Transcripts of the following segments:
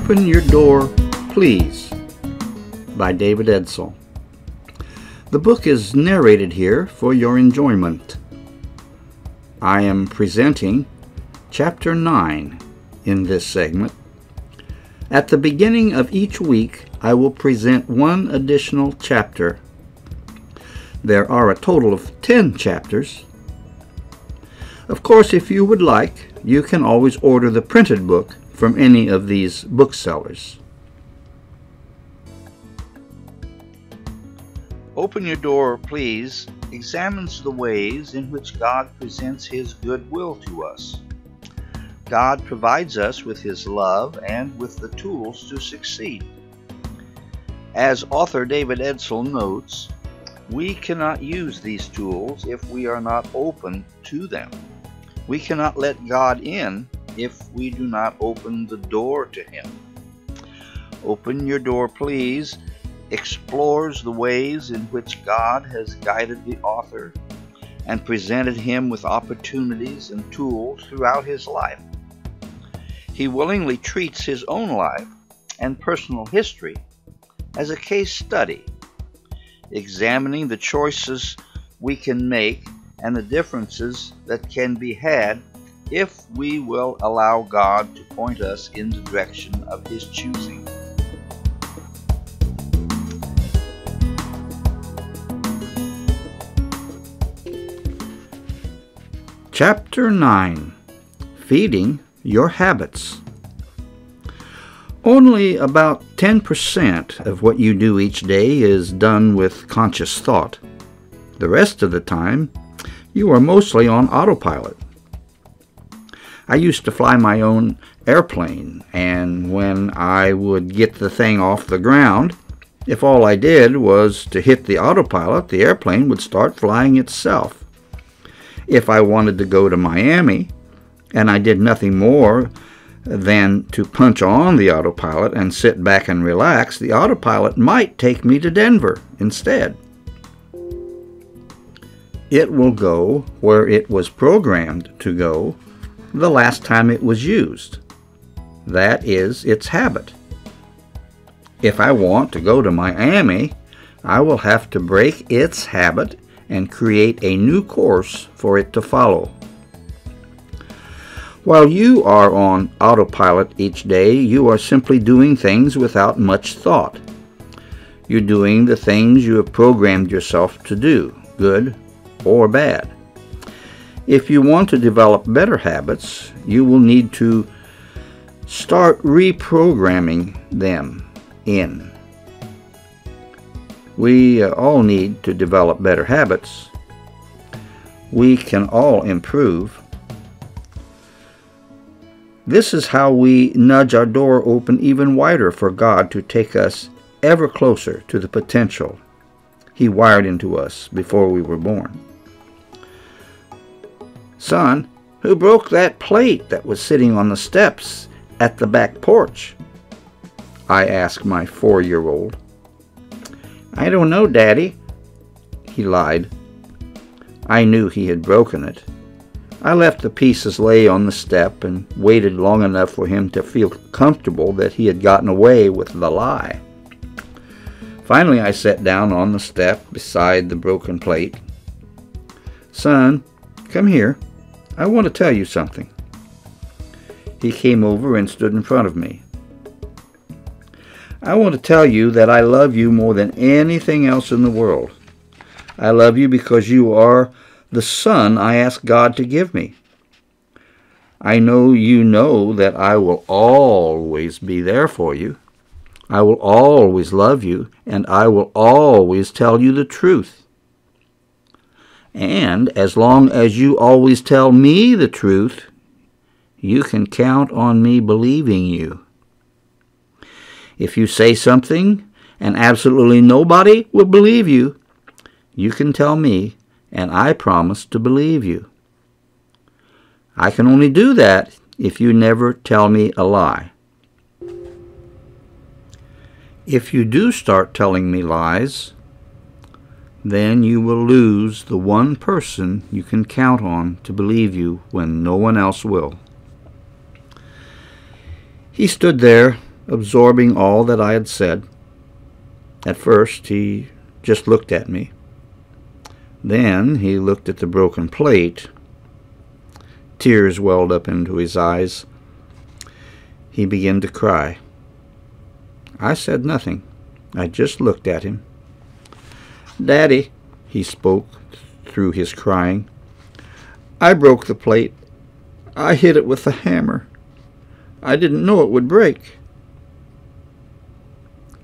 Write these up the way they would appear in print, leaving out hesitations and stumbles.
Open Your Door, Please by David Edsall. The book is narrated here for your enjoyment. I am presenting Chapter 9 in this segment. At the beginning of each week, I will present one additional chapter. There are a total of 10 chapters. Of course, if you would like, you can always order the printed book from any of these booksellers. Open Your Door, Please examines the ways in which God presents His goodwill to us. God provides us with His love and with the tools to succeed. As author David Edsall notes, we cannot use these tools if we are not open to them. We cannot let God in if we do not open the door to Him. Open Your Door, Please explores the ways in which God has guided the author and presented him with opportunities and tools throughout his life. He willingly treats his own life and personal history as a case study, examining the choices we can make and the differences that can be had if we will allow God to point us in the direction of His choosing. Chapter 9. Feeding Your Habits. Only about 10% of what you do each day is done with conscious thought. The rest of the time, you are mostly on autopilot. I used to fly my own airplane, and when I would get the thing off the ground, if all I did was to hit the autopilot, the airplane would start flying itself. If I wanted to go to Miami, and I did nothing more than to punch on the autopilot and sit back and relax, the autopilot might take me to Denver instead. It will go where it was programmed to go the last time it was used. That is its habit. If I want to go to Miami, I will have to break its habit and create a new course for it to follow. While you are on autopilot each day, you are simply doing things without much thought. You're doing the things you have programmed yourself to do, good or bad. If you want to develop better habits, you will need to start reprogramming them in. We all need to develop better habits. We can all improve. This is how we nudge our door open even wider for God to take us ever closer to the potential He wired into us before we were born. Son, who broke that plate that was sitting on the steps at the back porch? I asked my 4-year-old. I don't know, Daddy. He lied. I knew he had broken it. I left the pieces lay on the step and waited long enough for him to feel comfortable that he had gotten away with the lie. Finally, I sat down on the step beside the broken plate. Son, come here. I want to tell you something. He came over and stood in front of me. I want to tell you that I love you more than anything else in the world. I love you because you are the son I asked God to give me. I know you know that I will always be there for you. I will always love you, and I will always tell you the truth. And as long as you always tell me the truth, you can count on me believing you. If you say something and absolutely nobody will believe you, you can tell me, and I promise to believe you. I can only do that if you never tell me a lie. If you do start telling me lies, then you will lose the one person you can count on to believe you when no one else will. He stood there absorbing all that I had said. At first, he just looked at me. Then he looked at the broken plate. Tears welled up into his eyes. He began to cry. I said nothing. I just looked at him. "Daddy," he spoke through his crying, "I broke the plate. I hit it with a hammer. I didn't know it would break."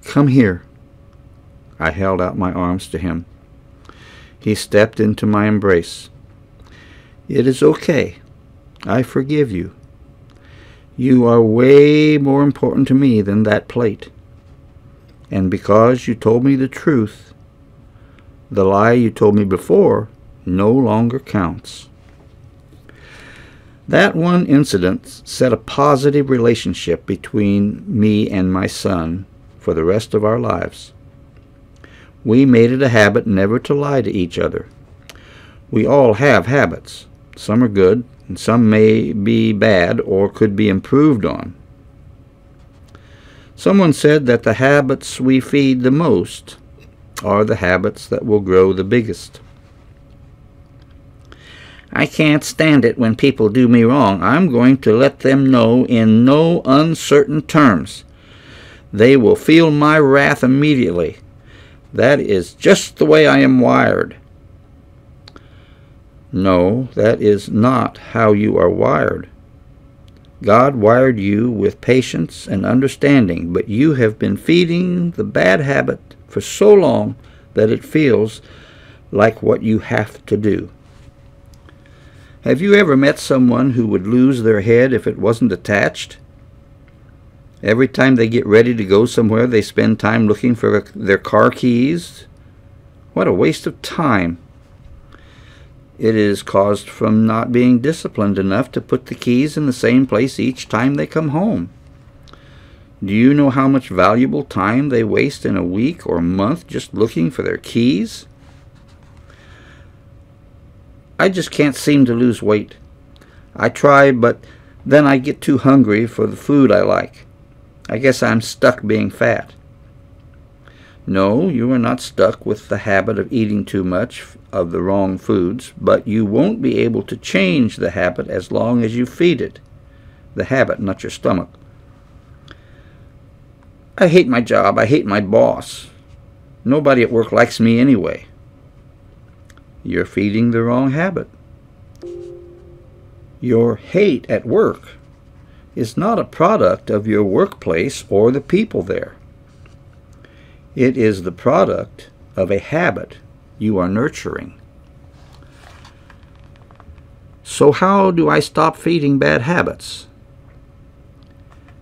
"Come here." I held out my arms to him. He stepped into my embrace. "It is okay. I forgive you. You are way more important to me than that plate. And because you told me the truth, the lie you told me before no longer counts." That one incident set a positive relationship between me and my son for the rest of our lives. We made it a habit never to lie to each other. We all have habits. Some are good, and some may be bad or could be improved on. Someone said that the habits we feed the most are the habits that will grow the biggest. I can't stand it when people do me wrong. I'm going to let them know in no uncertain terms. They will feel my wrath immediately. That is just the way I am wired. No, that is not how you are wired. God wired you with patience and understanding, but you have been feeding the bad habit for so long that it feels like what you have to do. Have you ever met someone who would lose their head if it wasn't attached? Every time they get ready to go somewhere, they spend time looking for their car keys. What a waste of time. It is caused from not being disciplined enough to put the keys in the same place each time they come home. Do you know how much valuable time they waste in a week or month just looking for their keys? I just can't seem to lose weight. I try, but then I get too hungry for the food I like. I guess I'm stuck being fat. No, you are not stuck with the habit of eating too much of the wrong foods, but you won't be able to change the habit as long as you feed it. The habit, not your stomach. I hate my job. I hate my boss. Nobody at work likes me anyway. You're feeding the wrong habit. Your hate at work is not a product of your workplace or the people there. It is the product of a habit you are nurturing. So how do I stop feeding bad habits?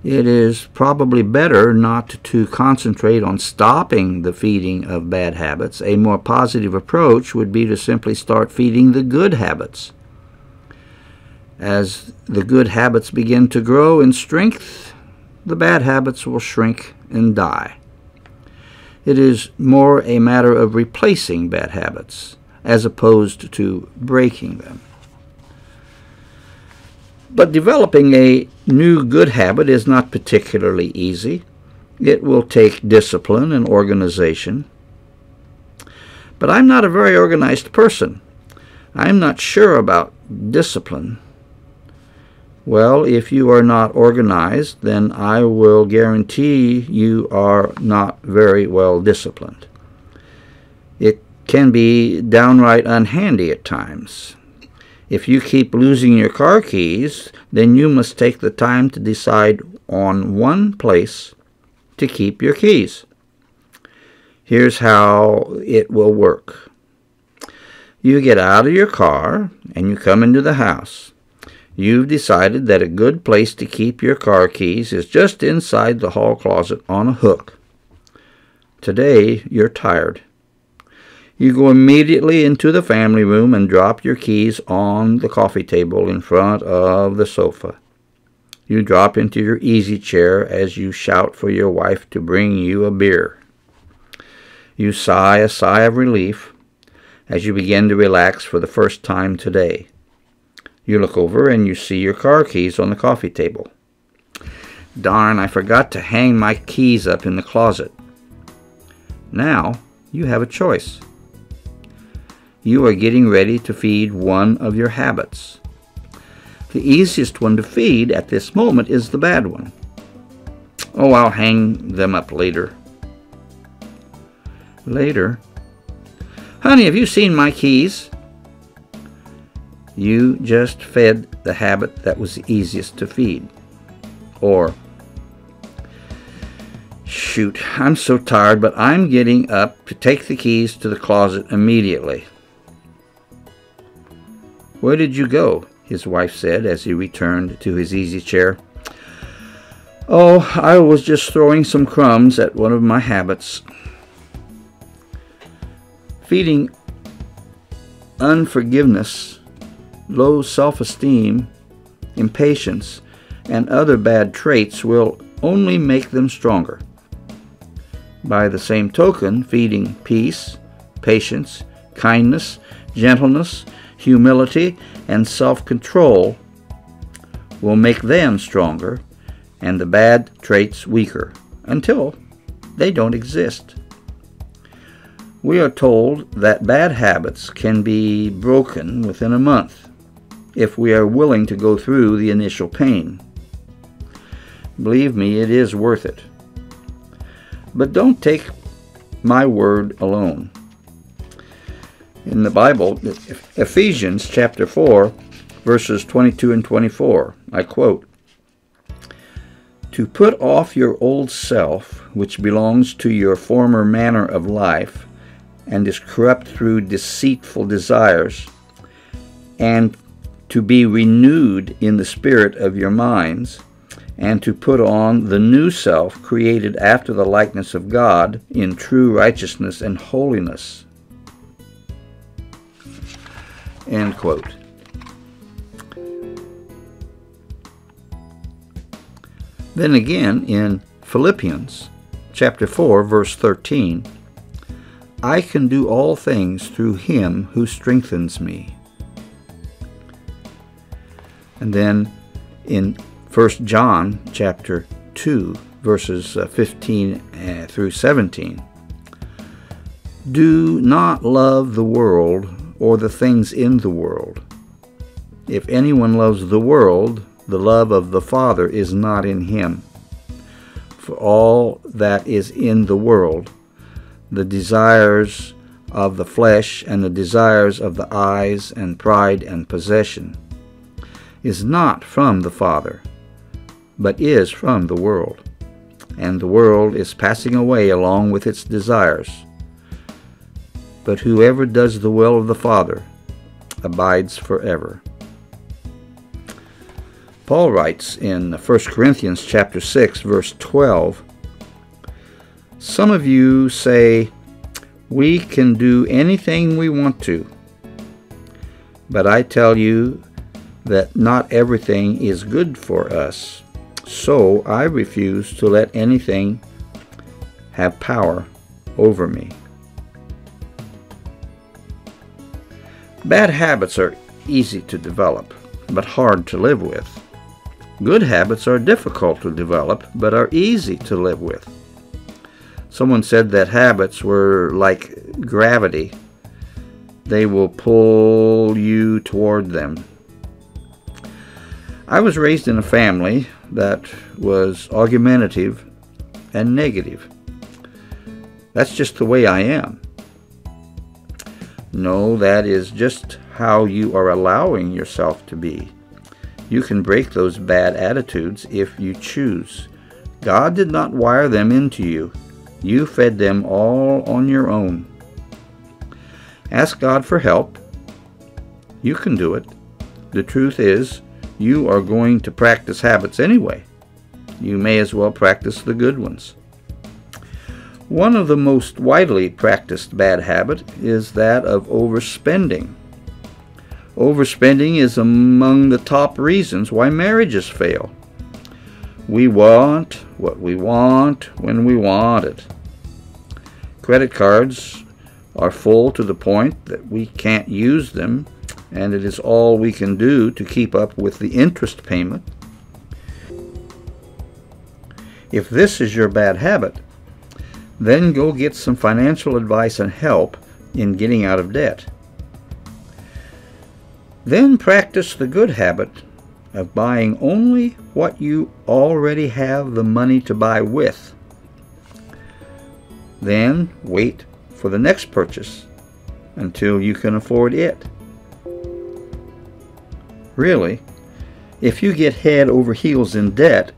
It is probably better not to concentrate on stopping the feeding of bad habits. A more positive approach would be to simply start feeding the good habits. As the good habits begin to grow in strength, the bad habits will shrink and die. It is more a matter of replacing bad habits as opposed to breaking them. But developing a new good habit is not particularly easy. It will take discipline and organization. But I'm not a very organized person. I'm not sure about discipline. Well, if you are not organized, then I will guarantee you are not very well disciplined. It can be downright unhandy at times. If you keep losing your car keys, then you must take the time to decide on one place to keep your keys. Here's how it will work. You get out of your car and you come into the house. You've decided that a good place to keep your car keys is just inside the hall closet on a hook. Today, you're tired. You go immediately into the family room and drop your keys on the coffee table in front of the sofa. You drop into your easy chair as you shout for your wife to bring you a beer. You sigh a sigh of relief as you begin to relax for the first time today. You look over and you see your car keys on the coffee table. Darn, I forgot to hang my keys up in the closet. Now you have a choice. You are getting ready to feed one of your habits. The easiest one to feed at this moment is the bad one. Oh, I'll hang them up later. Later? Honey, have you seen my keys? You just fed the habit that was the easiest to feed. Or, shoot, I'm so tired, but I'm getting up to take the keys to the closet immediately. Where did you go? His wife said as he returned to his easy chair. Oh, I was just throwing some crumbs at one of my habits. Feeding unforgiveness, low self-esteem, impatience, and other bad traits will only make them stronger. By the same token, feeding peace, patience, kindness, gentleness, humility, and self-control will make them stronger and the bad traits weaker until they don't exist. We are told that bad habits can be broken within a month if we are willing to go through the initial pain. Believe me, it is worth it. But don't take my word alone. In the Bible, Ephesians chapter 4, verses 22 and 24, I quote, "To put off your old self, which belongs to your former manner of life, and is corrupt through deceitful desires, and to be renewed in the spirit of your minds, and to put on the new self, created after the likeness of God, in true righteousness and holiness." End quote. Then again in Philippians chapter 4, verse 13, "I can do all things through him who strengthens me." And then in 1 John chapter 2, verses 15 through 17, "Do not love the world or the things in the world. If anyone loves the world, the love of the Father is not in him. For all that is in the world, the desires of the flesh and the desires of the eyes and pride and possession, is not from the Father, but is from the world. And the world is passing away along with its desires. But whoever does the will of the Father abides forever." Paul writes in 1 Corinthians chapter 6, verse 12, "Some of you say, 'We can do anything we want to.' But I tell you that not everything is good for us. So I refuse to let anything have power over me." Bad habits are easy to develop, but hard to live with. Good habits are difficult to develop, but are easy to live with. Someone said that habits were like gravity. They will pull you toward them. I was raised in a family that was argumentative and negative. That's just the way I am. No, that is just how you are allowing yourself to be. You can break those bad attitudes if you choose. God did not wire them into you. You fed them all on your own. Ask God for help. You can do it. The truth is, you are going to practice habits anyway. You may as well practice the good ones. One of the most widely practiced bad habit is that of overspending. Overspending is among the top reasons why marriages fail. We want what we want when we want it. Credit cards are full to the point that we can't use them, and it is all we can do to keep up with the interest payment. If this is your bad habit, then go get some financial advice and help in getting out of debt. Then practice the good habit of buying only what you already have the money to buy with. Then wait for the next purchase until you can afford it. Really, if you get head over heels in debt,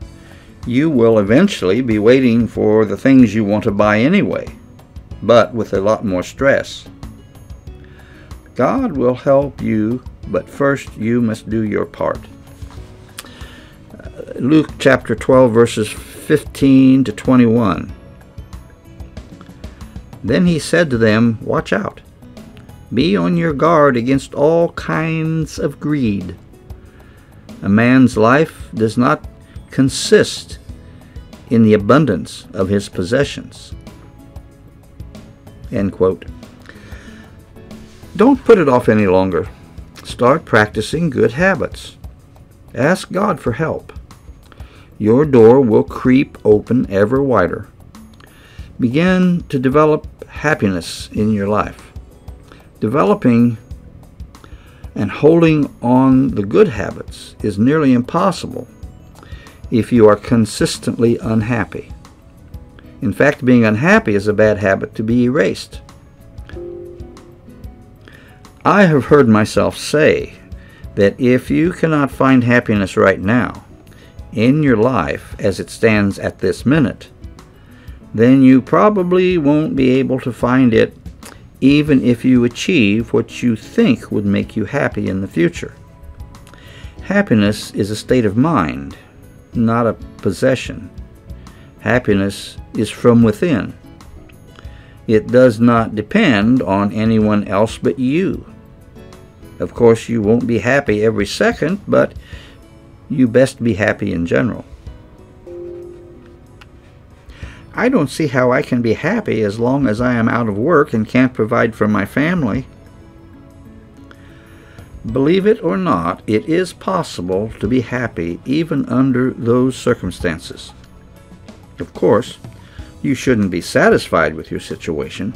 you will eventually be waiting for the things you want to buy anyway, but with a lot more stress. God will help you, but first you must do your part. Luke chapter 12, verses 15 to 21. Then he said to them, "Watch out. Be on your guard against all kinds of greed. A man's life does not consist in the abundance of his possessions." End quote. Don't put it off any longer. Start practicing good habits. Ask God for help. Your door will creep open ever wider. Begin to develop happiness in your life. Developing and holding on the good habits is nearly impossible if you are consistently unhappy. In fact, being unhappy is a bad habit to be erased. I have heard myself say that if you cannot find happiness right now in your life as it stands at this minute, then you probably won't be able to find it even if you achieve what you think would make you happy in the future. Happiness is a state of mind, not a possession. Happiness is from within. It does not depend on anyone else but you. Of course, you won't be happy every second, but you best be happy in general. I don't see how I can be happy as long as I am out of work and can't provide for my family. Believe it or not, it is possible to be happy even under those circumstances. Of course, you shouldn't be satisfied with your situation.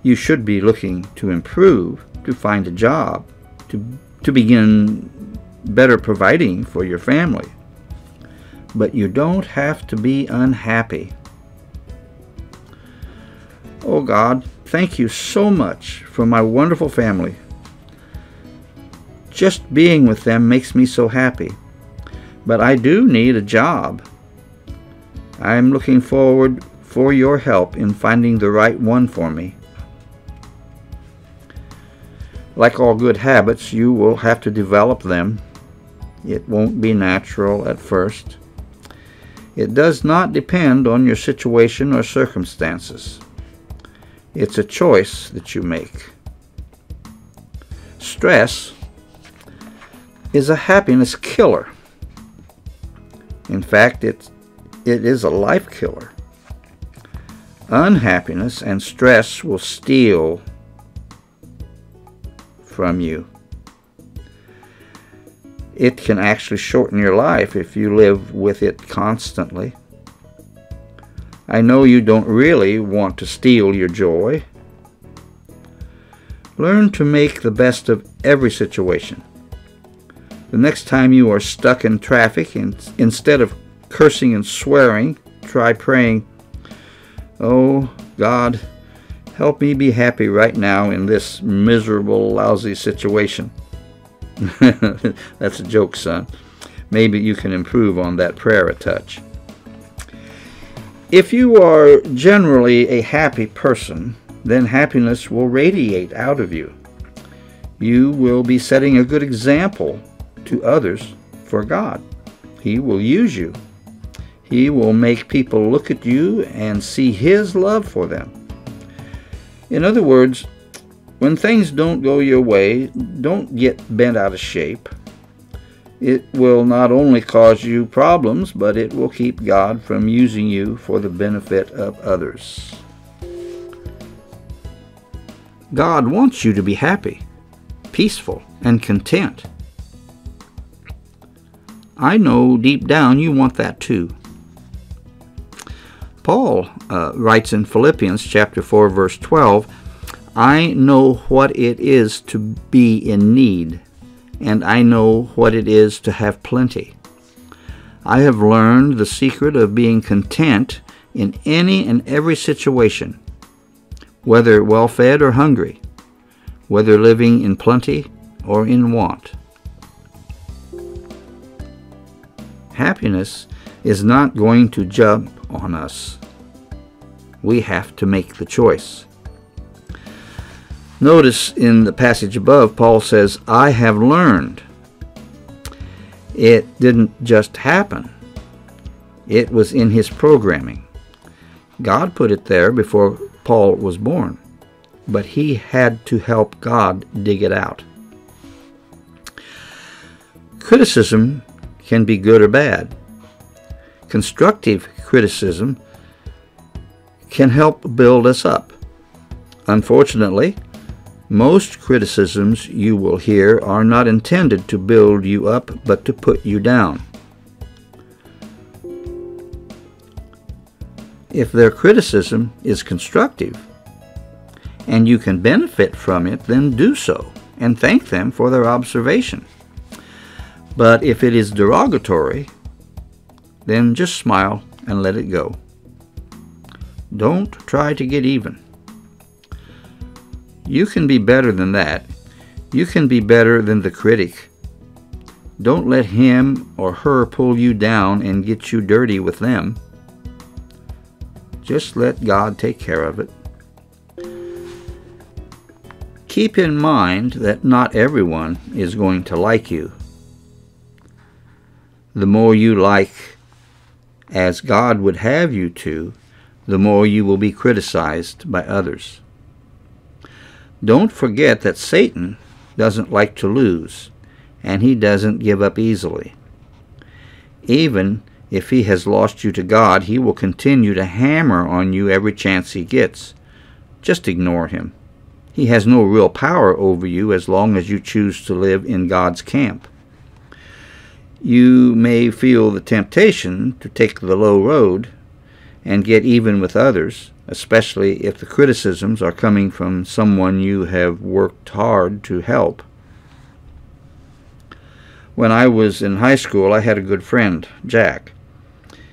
You should be looking to improve, to find a job, to begin better providing for your family. But you don't have to be unhappy. Oh God, thank you so much for my wonderful family. Just being with them makes me so happy. But I do need a job. I'm looking forward for your help in finding the right one for me. Like all good habits, you will have to develop them. It won't be natural at first. It does not depend on your situation or circumstances. It's a choice that you make. Stress is a happiness killer. In fact, it is a life killer. Unhappiness and stress will steal from you. It can actually shorten your life if you live with it constantly. I know you don't really want to steal your joy. Learn to make the best of every situation. The next time you are stuck in traffic, instead of cursing and swearing, try praying, "Oh God, help me be happy right now in this miserable, lousy situation." That's a joke, son. Maybe you can improve on that prayer a touch. If you are generally a happy person, then happiness will radiate out of you. You will be setting a good example to others for God. He will use you. He will make people look at you and see His love for them. In other words, when things don't go your way, don't get bent out of shape. It will not only cause you problems, but it will keep God from using you for the benefit of others. God wants you to be happy, peaceful, and content. I know deep down you want that too. Paul writes in Philippians chapter 4, verse 12, I know what it is to be in need, and I know what it is to have plenty. I have learned the secret of being content in any and every situation, whether well-fed or hungry, whether living in plenty or in want. Happiness is not going to jump on us. We have to make the choice. Notice in the passage above, Paul says, I have learned. It didn't just happen. It was in his programming. God put it there before Paul was born, but he had to help God dig it out. Criticism can be good or bad. Constructive criticism can help build us up. Unfortunately, most criticisms you will hear are not intended to build you up, but to put you down. If their criticism is constructive and you can benefit from it, then do so and thank them for their observation. But if it is derogatory, then just smile and let it go. Don't try to get even. You can be better than that. You can be better than the critic. Don't let him or her pull you down and get you dirty with them. Just let God take care of it. Keep in mind that not everyone is going to like you. The more you like as God would have you to, the more you will be criticized by others. Don't forget that Satan doesn't like to lose, and he doesn't give up easily. Even if he has lost you to God, he will continue to hammer on you every chance he gets. Just ignore him. He has no real power over you as long as you choose to live in God's camp. You may feel the temptation to take the low road and get even with others, especially if the criticisms are coming from someone you have worked hard to help. When I was in high school, I had a good friend, Jack.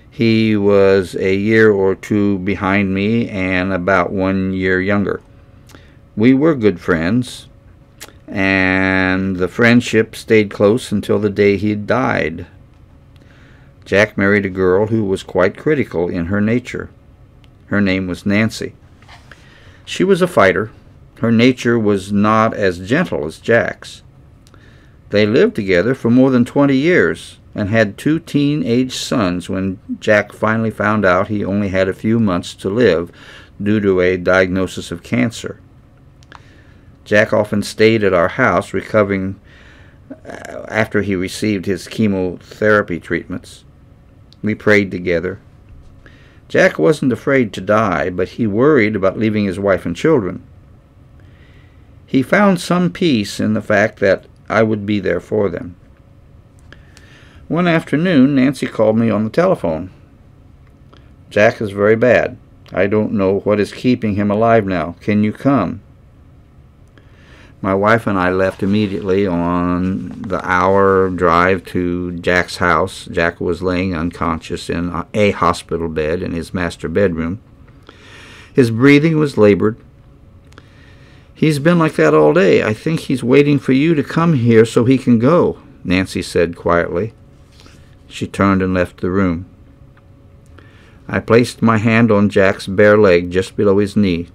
He was a year or two behind me and about 1 year younger. We were good friends, and the friendship stayed close until the day he died. Jack married a girl who was quite critical in her nature. Her name was Nancy. She was a fighter. Her nature was not as gentle as Jack's. They lived together for more than 20 years and had 2 teenage sons when Jack finally found out he only had a few months to live due to a diagnosis of cancer. Jack often stayed at our house recovering after he received his chemotherapy treatments. We prayed together. Jack wasn't afraid to die, but he worried about leaving his wife and children. He found some peace in the fact that I would be there for them. One afternoon, Nancy called me on the telephone. Jack is very bad. I don't know what is keeping him alive now. Can you come? My wife and I left immediately on the hour drive to Jack's house. Jack was laying unconscious in a hospital bed in his master bedroom. His breathing was labored. He's been like that all day. I think he's waiting for you to come here so he can go, Nancy said quietly. She turned and left the room. I placed my hand on Jack's bare leg just below his knee.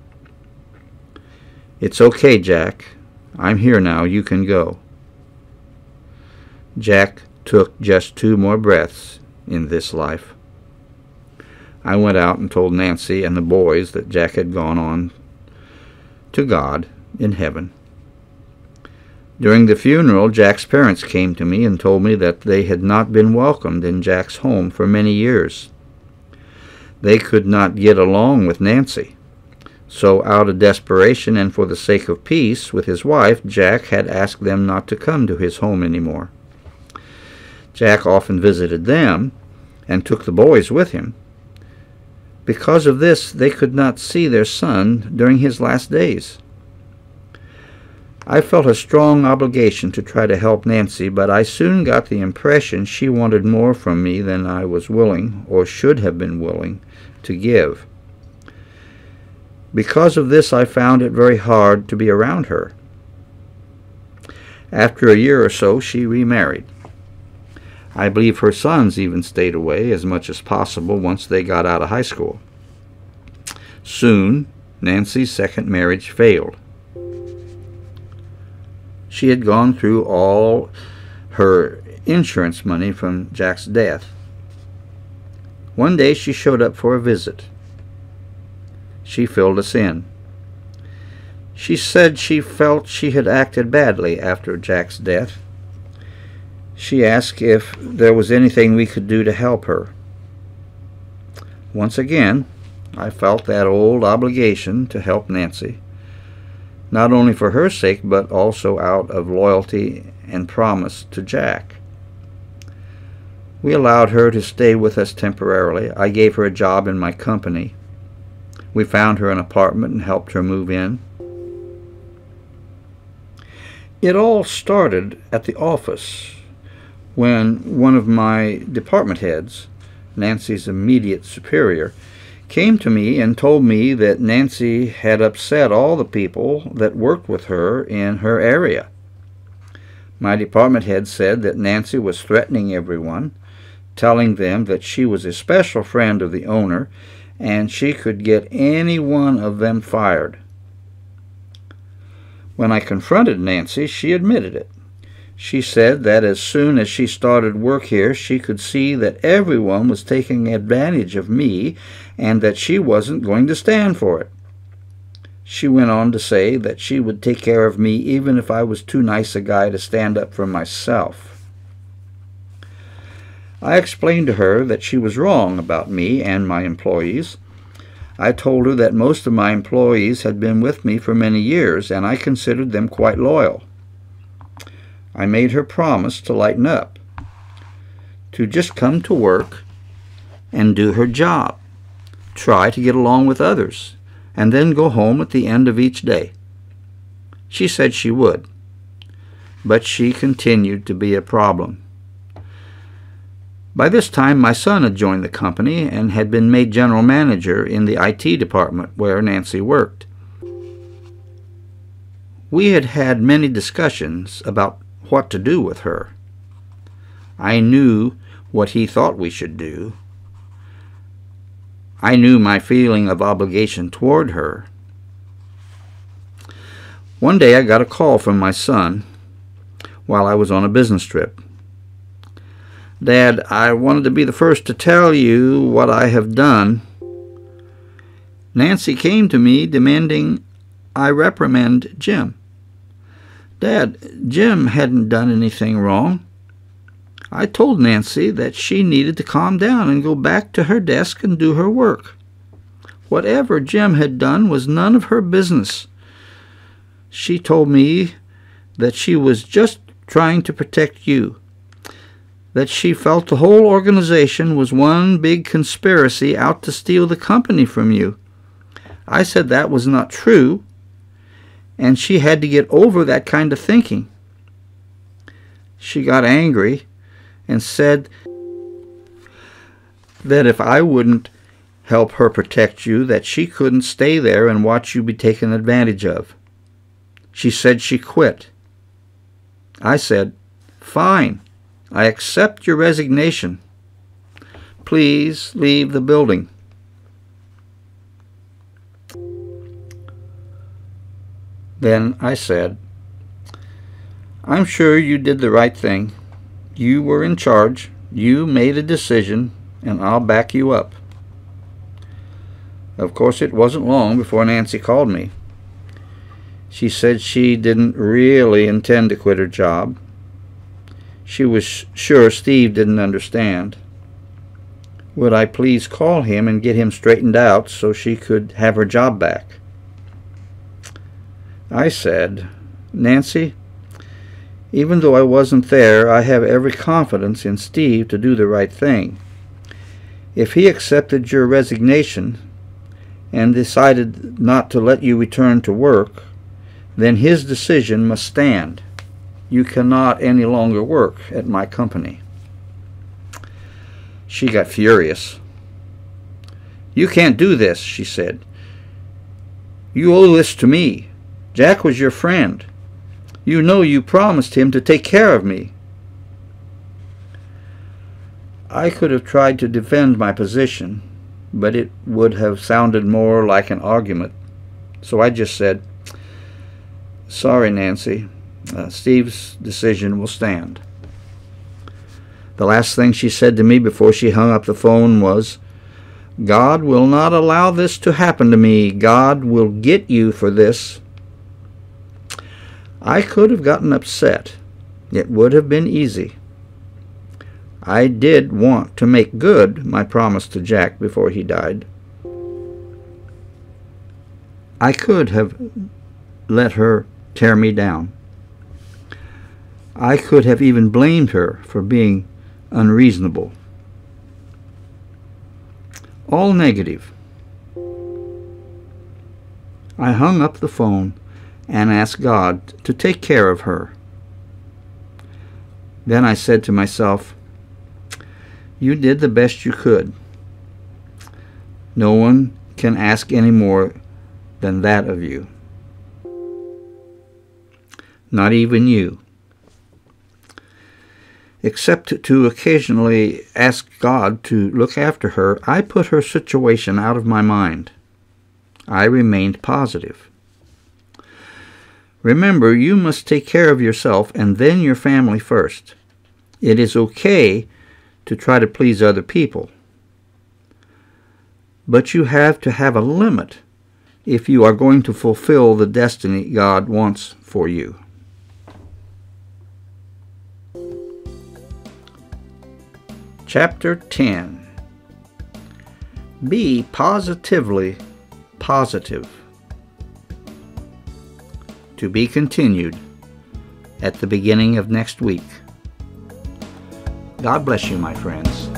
It's okay, Jack. I'm here now. You can go. Jack took just 2 more breaths in this life. I went out and told Nancy and the boys that Jack had gone on to God in heaven. During the funeral, Jack's parents came to me and told me that they had not been welcomed in Jack's home for many years. They could not get along with Nancy. So out of desperation and for the sake of peace with his wife, Jack had asked them not to come to his home anymore. Jack often visited them and took the boys with him. Because of this, they could not see their son during his last days. I felt a strong obligation to try to help Nancy, but I soon got the impression she wanted more from me than I was willing, or should have been willing, to give. Because of this, I found it very hard to be around her. After a year or so, she remarried. I believe her sons even stayed away as much as possible once they got out of high school. Soon, Nancy's second marriage failed. She had gone through all her insurance money from Jack's death. One day she showed up for a visit. She filled us in. She said she felt she had acted badly after Jack's death. She asked if there was anything we could do to help her. Once again, I felt that old obligation to help Nancy, not only for her sake, but also out of loyalty and promise to Jack. We allowed her to stay with us temporarily. I gave her a job in my company. We found her an apartment and helped her move in. It all started at the office when one of my department heads, Nancy's immediate superior, came to me and told me that Nancy had upset all the people that worked with her in her area. My department head said that Nancy was threatening everyone, telling them that she was a special friend of the owner and she could get any one of them fired. When I confronted Nancy, she admitted it. She said that as soon as she started work here, she could see that everyone was taking advantage of me and that she wasn't going to stand for it. She went on to say that she would take care of me even if I was too nice a guy to stand up for myself. I explained to her that she was wrong about me and my employees. I told her that most of my employees had been with me for many years, and I considered them quite loyal. I made her promise to lighten up, to just come to work and do her job, try to get along with others, and then go home at the end of each day. She said she would, but she continued to be a problem. By this time, my son had joined the company and had been made general manager in the IT department where Nancy worked. We had had many discussions about what to do with her. I knew what he thought we should do. I knew my feeling of obligation toward her. One day I got a call from my son while I was on a business trip. "Dad, I wanted to be the first to tell you what I have done. Nancy came to me demanding I reprimand Jim." "Dad, Jim hadn't done anything wrong. I told Nancy that she needed to calm down and go back to her desk and do her work. Whatever Jim had done was none of her business. She told me that she was just trying to protect you, that she felt the whole organization was one big conspiracy out to steal the company from you. I said that was not true, and she had to get over that kind of thinking. She got angry and said that if I wouldn't help her protect you, that she couldn't stay there and watch you be taken advantage of. She said she quit. I said, 'Fine. I accept your resignation. Please leave the building.' Then I said, 'I'm sure you did the right thing. You were in charge. You made a decision, and I'll back you up.' Of course, it wasn't long before Nancy called me. She said she didn't really intend to quit her job. She was sure Steve didn't understand. Would I please call him and get him straightened out so she could have her job back? I said, 'Nancy, even though I wasn't there, I have every confidence in Steve to do the right thing. If he accepted your resignation and decided not to let you return to work, then his decision must stand. You cannot any longer work at my company." She got furious. "You can't do this," she said. "You owe this to me. Jack was your friend. You know you promised him to take care of me." I could have tried to defend my position, but it would have sounded more like an argument. So I just said, "Sorry, Nancy. Steve's decision will stand." The last thing she said to me before she hung up the phone was, "God will not allow this to happen to me. God will get you for this." I could have gotten upset. It would have been easy. I did want to make good my promise to Jack before he died. I could have let her tear me down. I could have even blamed her for being unreasonable. All negative. I hung up the phone and asked God to take care of her. Then I said to myself, "You did the best you could. No one can ask any more than that of you. Not even you. Except to occasionally ask God to look after her, I put her situation out of my mind. I remained positive. Remember, you must take care of yourself and then your family first. It is okay to try to please other people, but you have to have a limit if you are going to fulfill the destiny God wants for you." Chapter 10. Be positively positive. To be continued at the beginning of next week. God bless you, my friends.